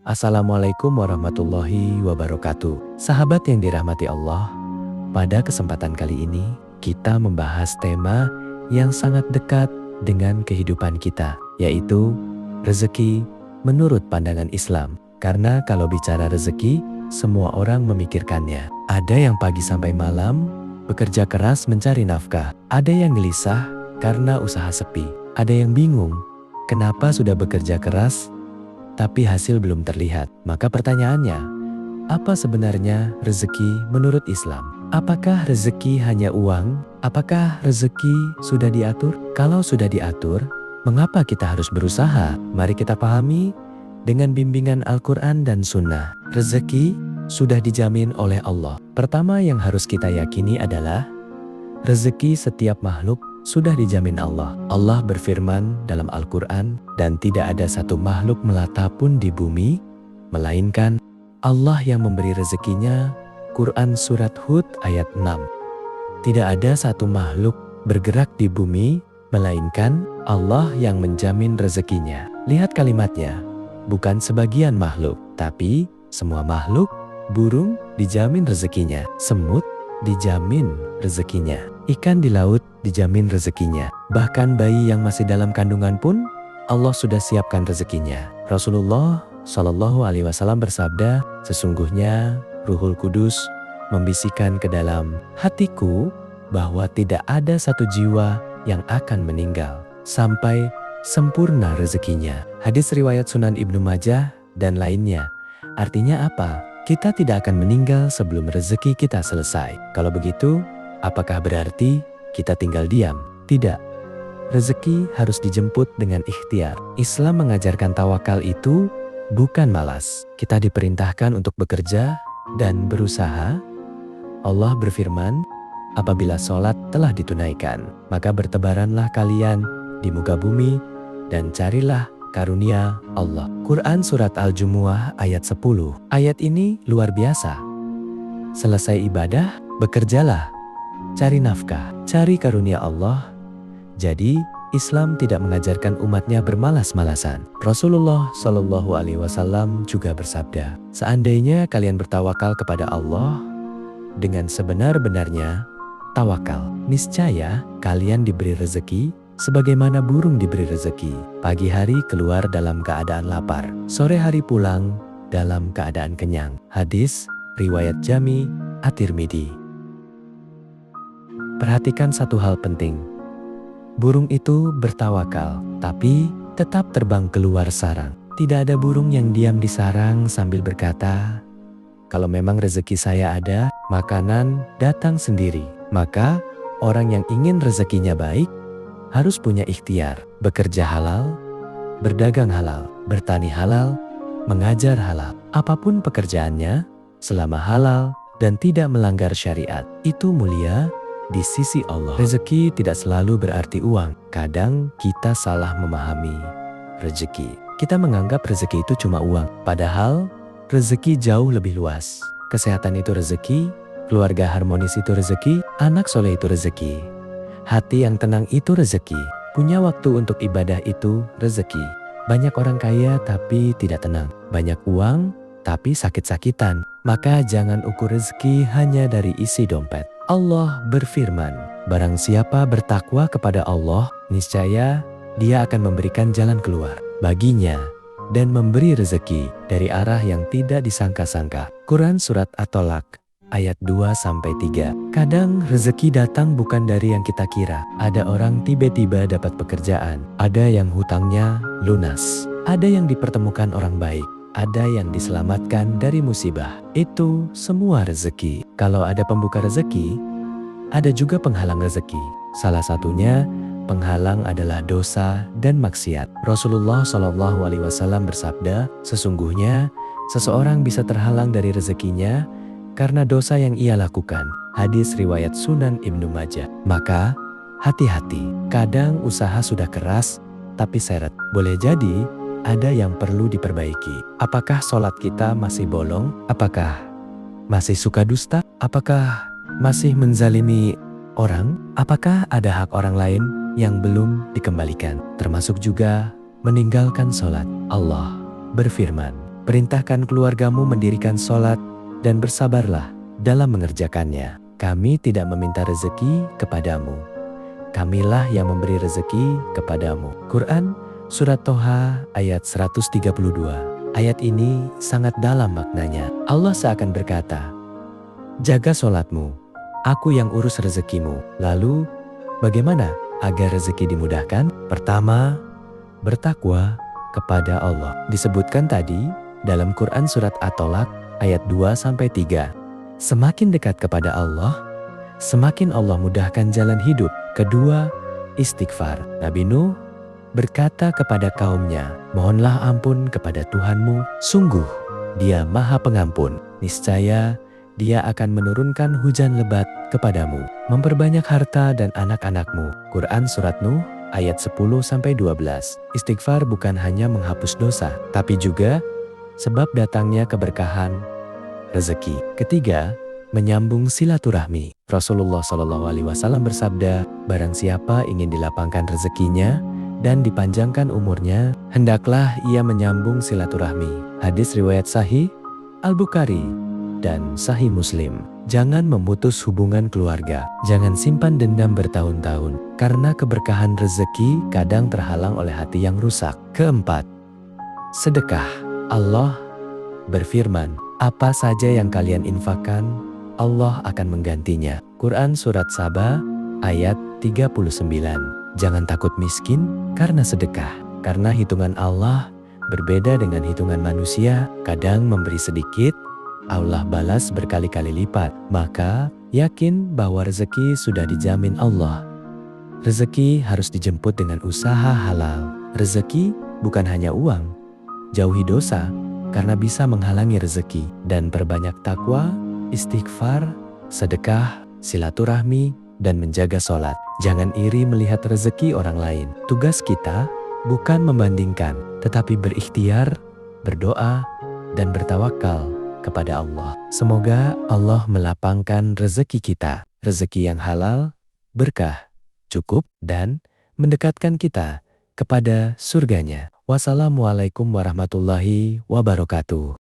Assalamualaikum warahmatullahi wabarakatuh. Sahabat yang dirahmati Allah, pada kesempatan kali ini kita membahas tema yang sangat dekat dengan kehidupan kita, yaitu rezeki menurut pandangan Islam. Karena kalau bicara rezeki, semua orang memikirkannya. Ada yang pagi sampai malam bekerja keras mencari nafkah. Ada yang gelisah karena usaha sepi. Ada yang bingung kenapa sudah bekerja keras tapi hasil belum terlihat. Maka pertanyaannya, apa sebenarnya rezeki menurut Islam? Apakah rezeki hanya uang? Apakah rezeki sudah diatur? Kalau sudah diatur, mengapa kita harus berusaha? Mari kita pahami dengan bimbingan Al-Quran dan Sunnah. Rezeki sudah dijamin oleh Allah. Pertama yang harus kita yakini adalah rezeki setiap makhluk sudah dijamin Allah. Allah berfirman dalam Al-Quran, dan tidak ada satu makhluk melata pun di bumi, melainkan Allah yang memberi rezekinya. Quran Surat Hud ayat 6. Tidak ada satu makhluk bergerak di bumi, melainkan Allah yang menjamin rezekinya. Lihat kalimatnya, bukan sebagian makhluk, tapi semua makhluk. Burung dijamin rezekinya, semut dijamin rezekinya, ikan di laut dijamin rezekinya. Bahkan bayi yang masih dalam kandungan pun Allah sudah siapkan rezekinya. Rasulullah SAW bersabda, sesungguhnya Ruhul Kudus membisikkan ke dalam hatiku bahwa tidak ada satu jiwa yang akan meninggal sampai sempurna rezekinya. Hadis riwayat Sunan Ibnu Majah dan lainnya. Artinya apa? Kita tidak akan meninggal sebelum rezeki kita selesai. Kalau begitu, apakah berarti kita tinggal diam? Tidak. Rezeki harus dijemput dengan ikhtiar. Islam mengajarkan tawakal itu bukan malas. Kita diperintahkan untuk bekerja dan berusaha. Allah berfirman, apabila sholat telah ditunaikan, maka bertebaranlah kalian di muka bumi dan carilah karunia Allah. Quran Surat Al-Jumu'ah ayat 10. Ayat ini luar biasa. Selesai ibadah, bekerjalah. Cari nafkah, cari karunia Allah. Jadi, Islam tidak mengajarkan umatnya bermalas-malasan. Rasulullah SAW juga bersabda, seandainya kalian bertawakal kepada Allah dengan sebenar-benarnya, tawakal, niscaya kalian diberi rezeki sebagaimana burung diberi rezeki. Pagi hari keluar dalam keadaan lapar, sore hari pulang dalam keadaan kenyang. Hadis riwayat Jami At-Tirmidzi. Perhatikan satu hal penting. Burung itu bertawakal, tapi tetap terbang keluar sarang. Tidak ada burung yang diam di sarang sambil berkata, kalau memang rezeki saya ada, makanan datang sendiri. Maka orang yang ingin rezekinya baik harus punya ikhtiar, bekerja halal, berdagang halal, bertani halal, mengajar halal. Apapun pekerjaannya, selama halal dan tidak melanggar syariat, itu mulia di sisi Allah. Rezeki tidak selalu berarti uang. Kadang kita salah memahami rezeki. Kita menganggap rezeki itu cuma uang, padahal rezeki jauh lebih luas. Kesehatan itu rezeki, keluarga harmonis itu rezeki, anak soleh itu rezeki. Hati yang tenang itu rezeki. Punya waktu untuk ibadah itu rezeki. Banyak orang kaya tapi tidak tenang. Banyak uang tapi sakit-sakitan. Maka jangan ukur rezeki hanya dari isi dompet. Allah berfirman, barang siapa bertakwa kepada Allah, niscaya Dia akan memberikan jalan keluar baginya dan memberi rezeki dari arah yang tidak disangka-sangka. Quran Surat At-Tolak ayat 2-3. Kadang rezeki datang bukan dari yang kita kira. Ada orang tiba-tiba dapat pekerjaan. Ada yang hutangnya lunas. Ada yang dipertemukan orang baik. Ada yang diselamatkan dari musibah. Itu semua rezeki. Kalau ada pembuka rezeki, ada juga penghalang rezeki. Salah satunya, penghalang adalah dosa dan maksiat. Rasulullah SAW bersabda, sesungguhnya seseorang bisa terhalang dari rezekinya karena dosa yang ia lakukan. Hadis riwayat Sunan Ibnu Majah. Maka hati-hati, kadang usaha sudah keras tapi seret. Boleh jadi ada yang perlu diperbaiki. Apakah sholat kita masih bolong? Apakah masih suka dusta? Apakah masih menzalimi orang? Apakah ada hak orang lain yang belum dikembalikan? Termasuk juga meninggalkan sholat. Allah berfirman, Perintahkan keluargamu mendirikan sholat dan bersabarlah dalam mengerjakannya. Kami tidak meminta rezeki kepadamu. Kamilah yang memberi rezeki kepadamu. Quran Surat Toha ayat 132. Ayat ini sangat dalam maknanya. Allah seakan berkata, jaga sholatmu, aku yang urus rezekimu. Lalu, bagaimana agar rezeki dimudahkan? Pertama, bertakwa kepada Allah. Disebutkan tadi dalam Quran Surat At-Tolak ayat 2-3. Semakin dekat kepada Allah, semakin Allah mudahkan jalan hidup. Kedua, istighfar. Nabi Nuh berkata kepada kaumnya, mohonlah ampun kepada Tuhanmu, sungguh Dia Maha Pengampun. Niscaya Dia akan menurunkan hujan lebat kepadamu, memperbanyak harta dan anak-anakmu. Quran Surat Nuh ayat 10-12. Istighfar bukan hanya menghapus dosa, tapi juga sebab datangnya keberkahan rezeki. Ketiga, menyambung silaturahmi. Rasulullah SAW bersabda, barang siapa ingin dilapangkan rezekinya dan dipanjangkan umurnya, hendaklah ia menyambung silaturahmi. Hadis riwayat Sahih Al-Bukhari dan Sahih Muslim. Jangan memutus hubungan keluarga. Jangan simpan dendam bertahun-tahun, karena keberkahan rezeki kadang terhalang oleh hati yang rusak. Keempat, sedekah. Allah berfirman, apa saja yang kalian infakkan, Allah akan menggantinya. Quran Surat Saba ayat 39. Jangan takut miskin karena sedekah. Karena hitungan Allah berbeda dengan hitungan manusia. Kadang memberi sedikit, Allah balas berkali-kali lipat. Maka yakin bahwa rezeki sudah dijamin Allah. Rezeki harus dijemput dengan usaha halal. Rezeki bukan hanya uang. Jauhi dosa karena bisa menghalangi rezeki. Dan perbanyak takwa, istighfar, sedekah, silaturahmi, dan menjaga sholat. Jangan iri melihat rezeki orang lain. Tugas kita bukan membandingkan, tetapi berikhtiar, berdoa, dan bertawakal kepada Allah. Semoga Allah melapangkan rezeki kita, rezeki yang halal, berkah, cukup, dan mendekatkan kita kepada surganya. Wassalamualaikum warahmatullahi wabarakatuh.